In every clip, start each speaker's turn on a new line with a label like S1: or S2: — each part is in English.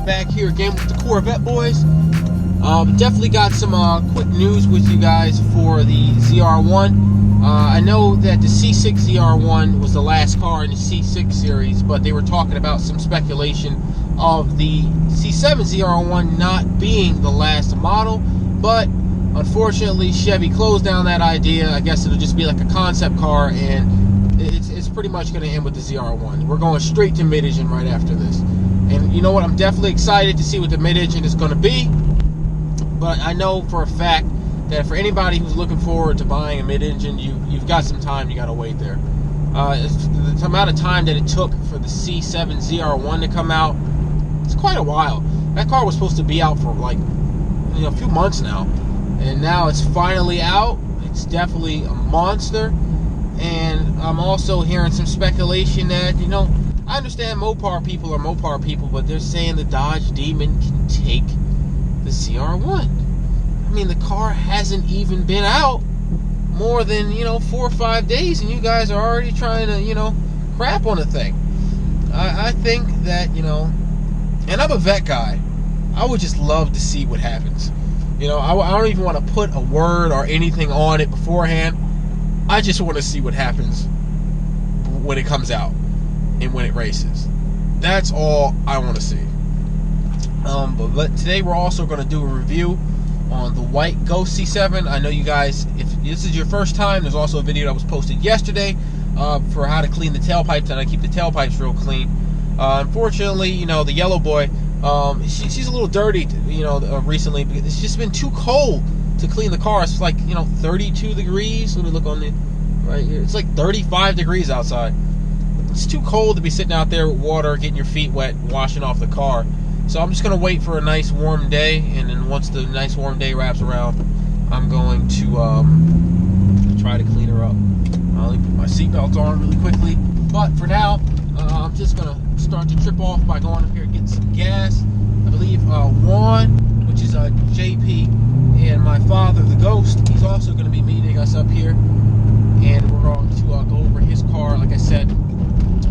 S1: back here again with the Corvette boys. Definitely got some quick news with you guys for the ZR1. I know that the C6 ZR1 was the last car in the C6 series, but they were talking about some speculation of the C7 ZR1 not being the last model, but unfortunately Chevy closed down that idea. I guess it'll just be like a concept car, and it's pretty much going to end with the ZR1. We're going straight to mid-engine right after this. And you know what? I'm definitely excited to see what the mid-engine is going to be. But I know for a fact that for anybody who's looking forward to buying a mid-engine, you've got some time. You got to wait there. The amount of time that it took for the C7 ZR1 to come out, it's quite a while. That car was supposed to be out for like a few months now, and now it's finally out. It's definitely a monster. And I'm also hearing some speculation that, I understand Mopar people are Mopar people, but they're saying the Dodge Demon can take the ZR1. I mean, the car hasn't even been out more than 4 or 5 days, and you guys are already trying to crap on the thing. I think that and I'm a vet guy, I would just love to see what happens. I don't even want to put a word or anything on it beforehand. I just want to see what happens when it comes out and when it races. That's all I want to see. But today we're also going to do a review on the white Ghost C7. I know you guys, if this is your first time, there's also a video that was posted yesterday for how to clean the tailpipes, and I keep the tailpipes real clean. Unfortunately, the yellow boy, she's a little dirty, recently, because it's just been too cold to clean the car. It's like 32 degrees. Let me look on the right here. It's like 35 degrees outside. It's too cold to be sitting out there with water, getting your feet wet, washing off the car. So I'm just gonna wait for a nice warm day, and then once the nice warm day wraps around, I'm going to try to clean her up. I'll put my seatbelt on really quickly, but for now, I'm just gonna start to trip off by going up here and getting some gas. I believe Juan, which is JP, and my father, the Ghost, he's also going to be meeting us up here, and we're going to go over his car, like I said,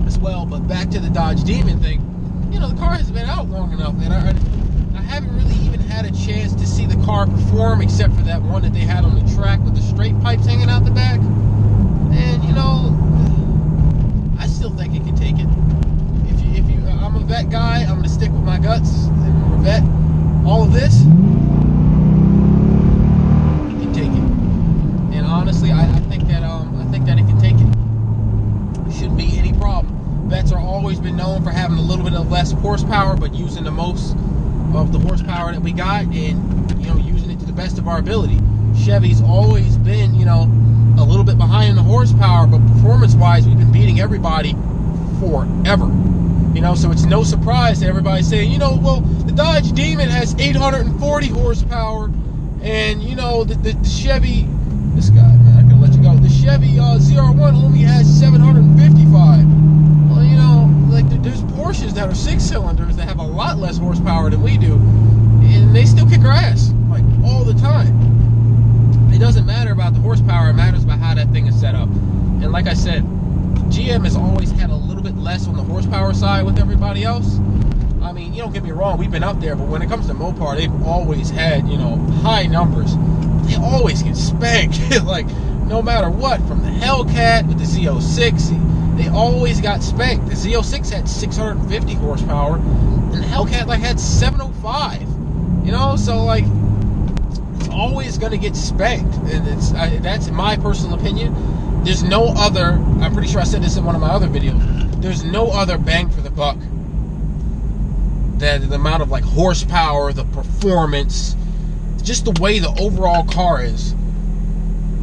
S1: as well. But back to the Dodge Demon thing, the car has been out long enough, and I haven't really even had a chance to see the car perform, except for that one that they had on the track with the straight pipes hanging out the back. And I still think it can take it. I'm a vet guy. I'm going to stick with my guts, and we're vet. All of this, it can take it. And honestly, I think that it can take it. There shouldn't be any problem. Vets are always been known for having a little bit of less horsepower, but using the most of the horsepower that we got, and using it to the best of our ability. Chevy's always been a little bit behind in the horsepower, but performance-wise, we've been beating everybody forever. So it's no surprise that everybody's saying, well, the Dodge Demon has 840 horsepower, and the Chevy, this guy, man, I gotta let you go. The Chevy ZR1 only has 755. Well, like there's Porsches that are 6-cylinders that have a lot less horsepower than we do, and they still kick our ass like all the time. It doesn't matter about the horsepower; it matters about how that thing is set up. And like I said, GM has always had a little bit less on the horsepower side with everybody else. I mean, don't get me wrong, we've been up there, but when it comes to Mopar, they've always had, high numbers. They always get spanked, like, no matter what, from the Hellcat with the Z06, they always got spanked. The Z06 had 650 horsepower, and the Hellcat, had 705. So, it's always going to get spanked, and that's my personal opinion. There's no other, I'm pretty sure I said this in one of my other videos, there's no other bang for the buck than the amount of horsepower, the performance, just the way the overall car is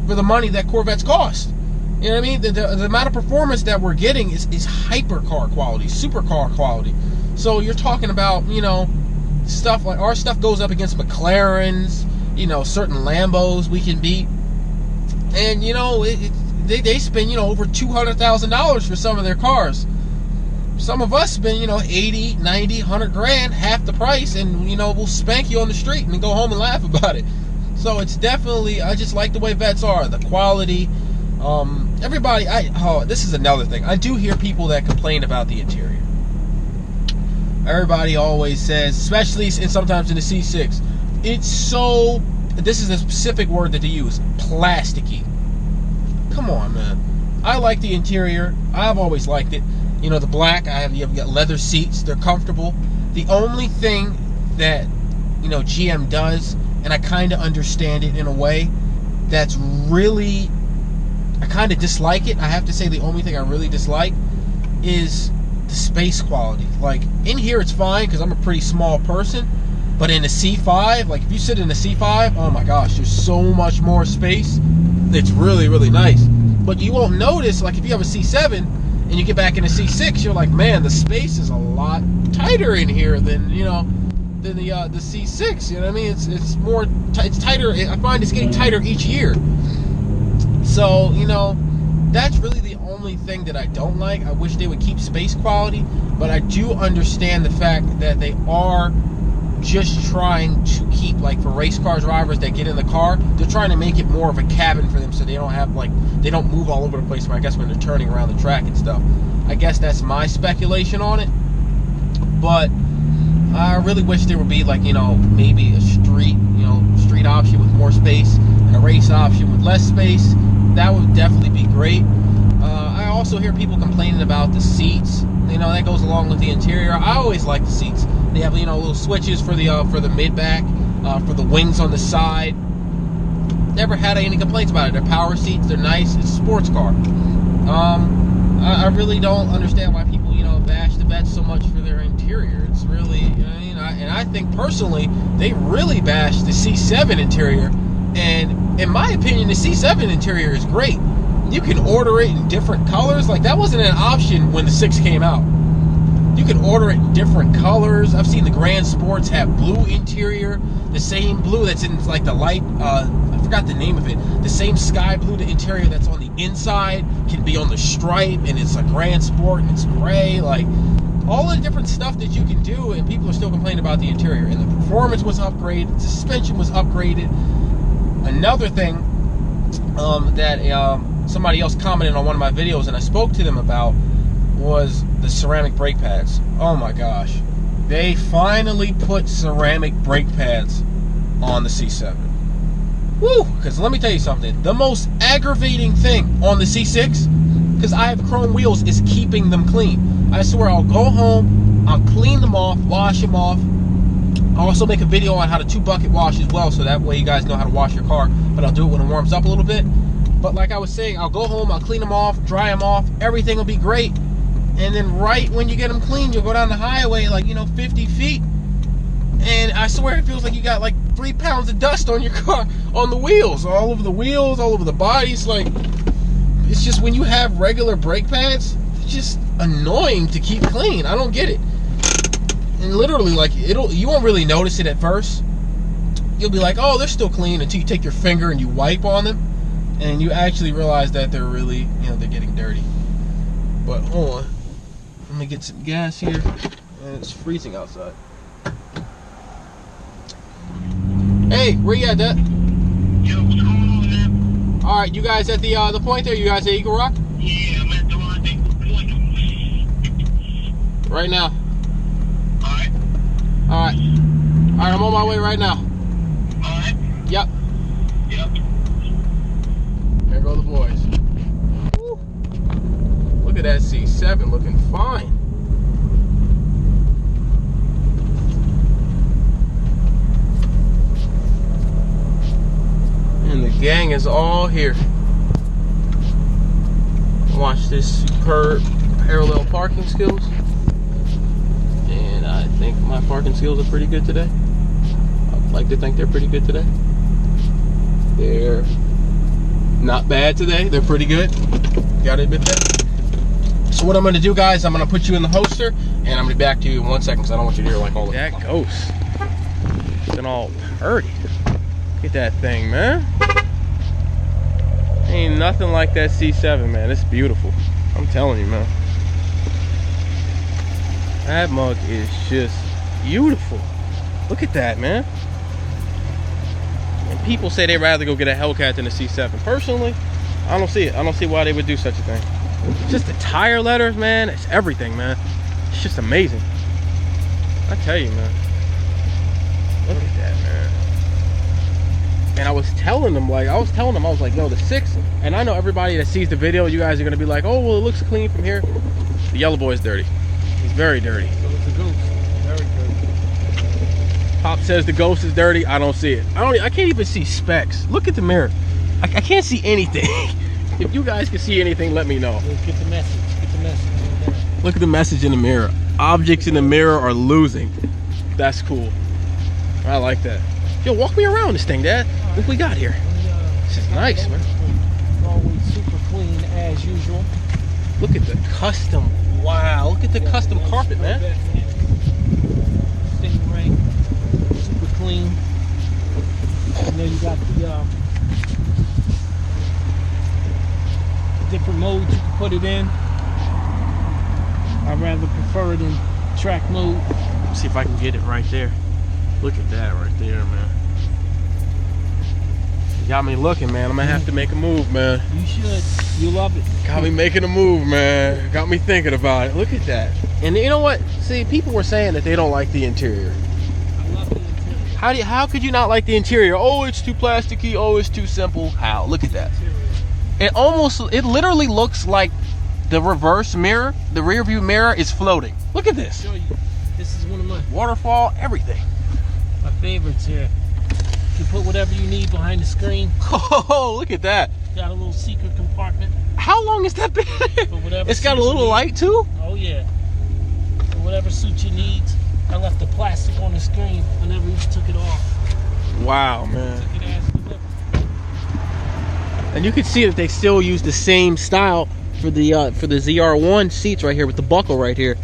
S1: for the money that Corvettes cost. You know what I mean? The amount of performance that we're getting is hypercar quality, supercar quality. So you're talking about, stuff like our stuff goes up against McLarens, certain Lambos we can beat. And, they spend, over $200,000 for some of their cars. Some of us spend, 80, 90, 100 grand, half the price, and, we'll spank you on the street and then go home and laugh about it. So it's definitely, I just like the way vets are, the quality. Everybody, this is another thing. I do hear people that complain about the interior. everybody always says, especially and sometimes in the C6, it's so, this is a specific word that they use, plasticky. Come on, man. I like the interior. I've always liked it. You know, the black, you've got leather seats. They're comfortable. The only thing that, you know, GM does, and I kind of understand it in a way, that's really, I kind of dislike it. I have to say the only thing I really dislike is the space quality. Like, in here it's fine because I'm a pretty small person, but in the C5, like if you sit in the C5, oh my gosh, there's so much more space. It's really, really nice. But you won't notice, like if you have a C7 and you get back in a C6, you're like, man, the space is a lot tighter in here than, you know, than the C6. You know what I mean? It's more, it's tighter. I find it's getting tighter each year. So, you know, that's really the only thing that I don't like. I wish they would keep space quality, but I do understand the fact that they are just trying to keep, like for race car drivers that get in the car, they're trying to make it more of a cabin for them so they don't have, like, they don't move all over the place, I guess, when they're turning around the track and stuff. I guess that's my speculation on it. But I really wish there would be, like, you know, maybe a street option with more space and a race option with less space. That would definitely be great. I also hear people complaining about the seats. You know, that goes along with the interior. I always like the seats. They have, you know, little switches for the mid back, for the wings on the side. Never had any complaints about it. They're power seats. They're nice. It's a sports car. I really don't understand why people, you know, bash the Vette so much for their interior. It's really, and I think personally they really bash the C7 interior. And in my opinion, the C7 interior is great. You can order it in different colors. Like, that wasn't an option when the 6 came out. You can order it in different colors. I've seen the Grand Sports have blue interior, the same blue that's in, like, the light, I forgot the name of it. The same sky blue, the interior that's on the inside can be on the stripe, and it's a Grand Sport, and it's gray. Like, all the different stuff that you can do, and people are still complaining about the interior. And the performance was upgraded, the suspension was upgraded. Another thing that somebody else commented on one of my videos and I spoke to them about was the ceramic brake pads. Oh my gosh. They finally put ceramic brake pads on the C7. Woo! Because let me tell you something. The most aggravating thing on the C6, because I have chrome wheels, is keeping them clean. I swear, I'll go home, I'll clean them off, wash them off. I'll also make a video on how to 2-bucket wash as well, so that way you guys know how to wash your car, but I'll do it when it warms up a little bit. But like I was saying, I'll go home, I'll clean them off, dry them off, everything will be great. And then right when you get them clean, you'll go down the highway, like, you know, 50 feet. And I swear it feels like you got like 3 pounds of dust on your car, on the wheels, all over the bodies. Like, it's just when you have regular brake pads, it's just annoying to keep clean. I don't get it. And literally, like, you won't really notice it at first. You'll be like, oh, they're still clean, until you take your finger and you wipe on them, and you actually realize that they're really, you know, they're getting dirty. But hold on, let me get some gas here, and it's freezing outside. Hey, where you at, Dad?
S2: Yo, what's going on, man?
S1: All right, you guys at the point there? You guys at Eagle Rock?
S2: Yeah, I'm at the point.
S1: Right now.
S2: All right.
S1: All right. All right, I'm on my way right now.
S2: All right.
S1: Yep.
S2: Yep.
S1: There go the boys. Woo. Look at that C7 looking fine. And the gang is all here. Watch this superb parallel parking skills. And I think my parking skills are pretty good today. I'd like to think they're pretty good today. They're not bad today. They're pretty good. Gotta admit that. So what I'm gonna do, guys, I'm gonna put you in the holster, and I'm gonna be back to you in 1 second because I don't want you to hear like all the that ghost. Looking all pretty. Look at that thing, man. Ain't nothing like that C7, man. It's beautiful. I'm telling you, man. That mug is just beautiful. Look at that, man. And people say they'd rather go get a Hellcat than a C7. Personally, I don't see it. I don't see why they would do such a thing. Just the tire letters, man. It's everything, man. It's just amazing. I tell you, man. Look at that, man. And I was telling them, I was like, yo, the 6, and I know everybody that sees the video, you guys are gonna be like, oh, well, it looks clean from here. The yellow boy is dirty. He's very dirty.
S3: So it's a Ghost. Very dirty.
S1: Pop says the Ghost is dirty. I don't see it. I can't even see specs. Look at the mirror. I can't see anything. If you guys can see anything, let me know.
S3: Get the message. Get the message.
S1: Look at the message in the mirror. Objects in the mirror are losing. That's cool. I like that. Yo, walk me around this thing, Dad. What we got here? This is nice, man.
S3: Always super clean as usual.
S1: Look at the custom. Wow, look at the custom carpet, man.
S3: Stingray, super clean. And then you got the different modes you can put it in. I rather prefer it in track mode.
S1: Let's see if I can get it right there. Look at that right there, man. You got me looking, man. I'm gonna have to make a move, man.
S3: You should. You love it.
S1: Got me making a move, man. Got me thinking about it. Look at that. And you know what? See, people were saying that they don't like the interior.
S3: I love the interior.
S1: How could you not like the interior? Oh, it's too plasticky. Oh, it's too simple. How? Look at that. It literally looks like the reverse mirror, the rear view mirror is floating. Look at this.
S3: Show you. This is one of my
S1: Waterfall, everything.
S3: favorites here. You put whatever you need behind the screen.
S1: Oh, look at that.
S3: Got a little secret compartment.
S1: How long has that been? It's got a little light too?
S3: Oh yeah. For whatever suits your needs. I left the plastic on the screen. I never even took it off.
S1: Wow, man.
S3: Took it as delivered.
S1: And you can see that they still use the same style for the ZR1 seats right here with the buckle right here.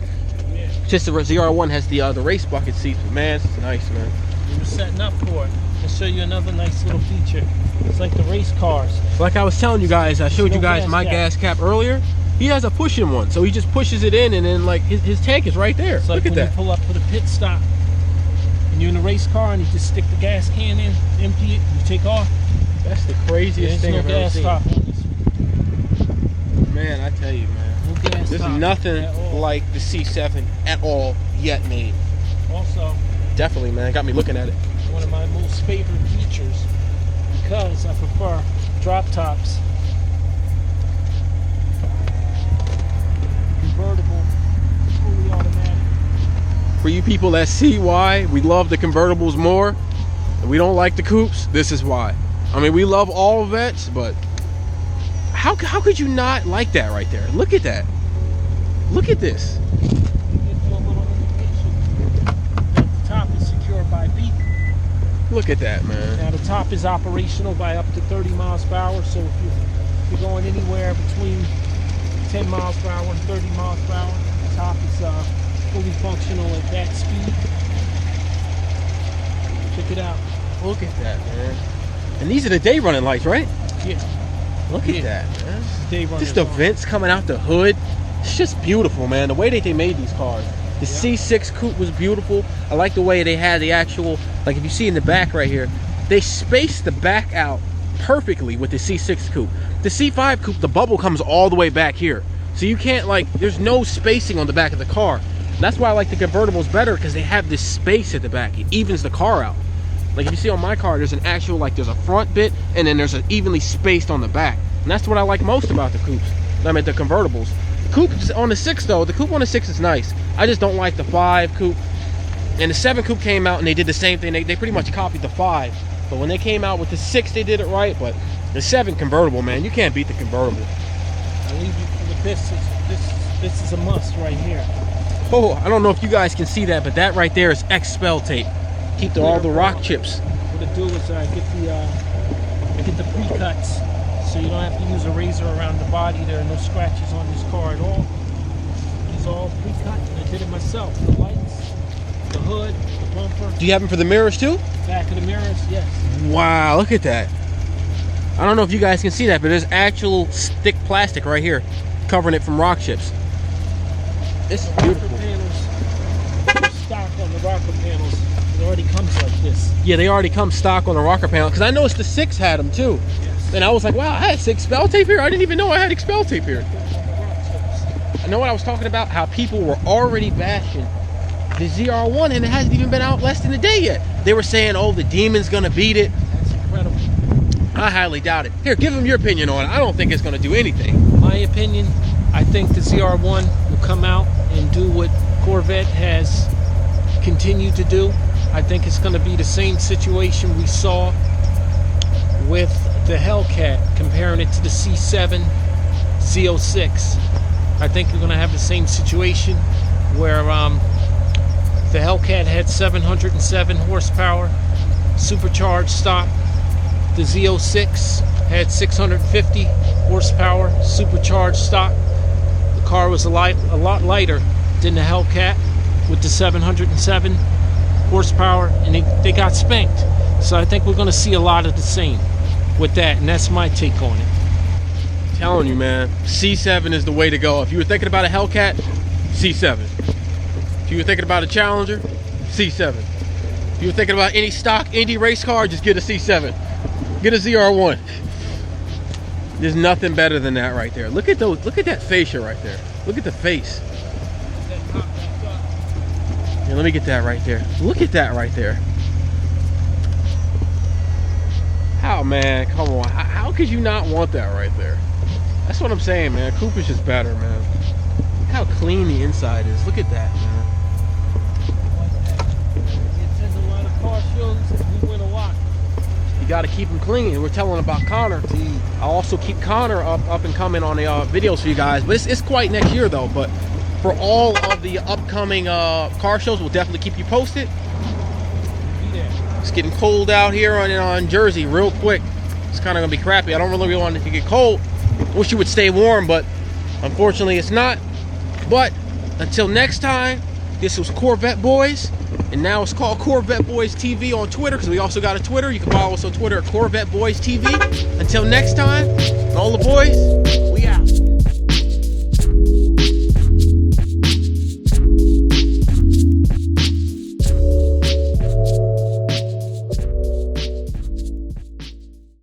S3: Yeah.
S1: Just the ZR1 has the race bucket seats. But man, it's nice, man.
S3: We were setting up for it. I'll show you another nice little feature. It's like the race cars.
S1: Like I was telling you guys, I showed you guys my gas cap earlier. He has a push-in one, so he just pushes it in, and then like his tank is right there.
S3: It's like
S1: Look at
S3: when
S1: that.
S3: you pull up for the pit stop, and you're in a race car, and you just stick the gas can in, empty it, you take off.
S1: That's the craziest thing
S3: There's
S1: I've
S3: no
S1: ever
S3: gas
S1: seen.
S3: stop on this.
S1: Man, I tell you, man.
S3: No gas
S1: There's
S3: stop
S1: nothing
S3: at all.
S1: like the C7 at all yet made.
S3: Also,
S1: Definitely, man. Got me looking at it.
S3: one of my most favorite features, because I prefer drop tops. Convertible, fully automatic.
S1: For you people that see why we love the convertibles more, and we don't like the coupes, this is why. I mean, we love all vets, but how could you not like that right there? Look at that. Look at this.
S3: Gives you a little indication that the top is secured by beep.
S1: Look at that, man.
S3: Now the top is operational by up to 30 miles per hour, so if you're going anywhere between 10 miles per hour and 30 miles per hour, the top is fully functional at that speed. Check it out.
S1: Look at that, man. And these are the day running lights, right?
S3: Yeah.
S1: Look at that, man.
S3: Day running
S1: Just the
S3: lights.
S1: vents coming out the hood. It's just beautiful, man. The way that they made these cars. The C6 coupe was beautiful. I like the way they had the actual, like if you see in the back right here, they spaced the back out perfectly with the C6 coupe. The C5 coupe, the bubble comes all the way back here. So you can't like, there's no spacing on the back of the car. And that's why I like the convertibles better, because they have this space at the back. It evens the car out. Like if you see on my car, there's an actual, like there's a front bit, and then there's an evenly spaced on the back. And that's what I like most about the coupes. I mean the convertibles. The coupe on the 6 though, the coupe on the 6 is nice. I just don't like the 5 coupe. And the 7 coupe came out and they did the same thing. They pretty much copied the 5. But when they came out with the 6, they did it right. But the 7 convertible, man, you can't beat the convertible.
S3: I leave you with this. This is a must right here.
S1: Oh, I don't know if you guys can see that, but that right there is X-Spell tape. Keep all the rock chips.
S3: What I do is I get the pre-cuts, so you don't have to use a razor around the body. There are no scratches on this car at all. These are all pre-cut, and I did it myself. The lights, the hood, the bumper,
S1: Do you have them for the mirrors too?
S3: back of the mirrors, yes.
S1: Wow, look at that. I don't know if you guys can see that, but there's actual thick plastic right here covering it from rock chips. This is
S3: Rocker
S1: beautiful.
S3: panels, stock on the rocker panels. It already comes like this.
S1: Yeah, they already come stock on the rocker panel, because I noticed the 6 had them too.
S3: Yes.
S1: And I was like, wow, I had Expel tape here? I didn't even know I had Expel tape here.
S3: On the rock chips.
S1: I know what I was talking about, how people were already bashing the ZR1, and it hasn't even been out less than a day yet. They were saying, oh, the Demon's gonna beat it.
S3: That's incredible.
S1: I highly doubt it. Here, give them your opinion on it. I don't think it's gonna do anything.
S3: My opinion, I think the ZR1 will come out and do what Corvette has continued to do. I think it's going to be the same situation we saw with the Hellcat, comparing it to the C7 Z06. I think we're going to have the same situation where the Hellcat had 707 horsepower, supercharged stock. The Z06 had 650 horsepower, supercharged stock. The car was a lot lighter than the Hellcat with the 707 horsepower, and they got spanked. So I think we're going to see a lot of the same with that, and that's my take on it.
S1: I'm telling you, man, C7 is the way to go. If you were thinking about a Hellcat, C7. If you were thinking about a Challenger, C7. If you were thinking about any stock Indy race car, just get a C7. Get a ZR1. There's nothing better than that right there. Look at those. Look at that fascia right there. Look at the face. Yeah, let me get that right there. Look at that right there. How, man? Come on. How could you not want that right there? That's what I'm saying, man. Coupe is just better, man. Look how clean the inside is. Look at that, man.
S3: It's in a lot of car shows. We win a lot.
S1: You got to keep them clean. We're telling about Connor. I'll also keep Connor up and coming on the videos for you guys. But it's quite next year, though. But for all of the upcoming car shows, we'll definitely keep you posted. It's getting cold out here on Jersey real quick. It's kind of going to be crappy. I don't really want it to get cold. Wish you would stay warm, but unfortunately it's not. But until next time, this was Corvette Boys. And now it's called Corvette Boys TV on Twitter, because we also got a Twitter. You can follow us on Twitter at Corvette Boys TV. Until next time, all the boys,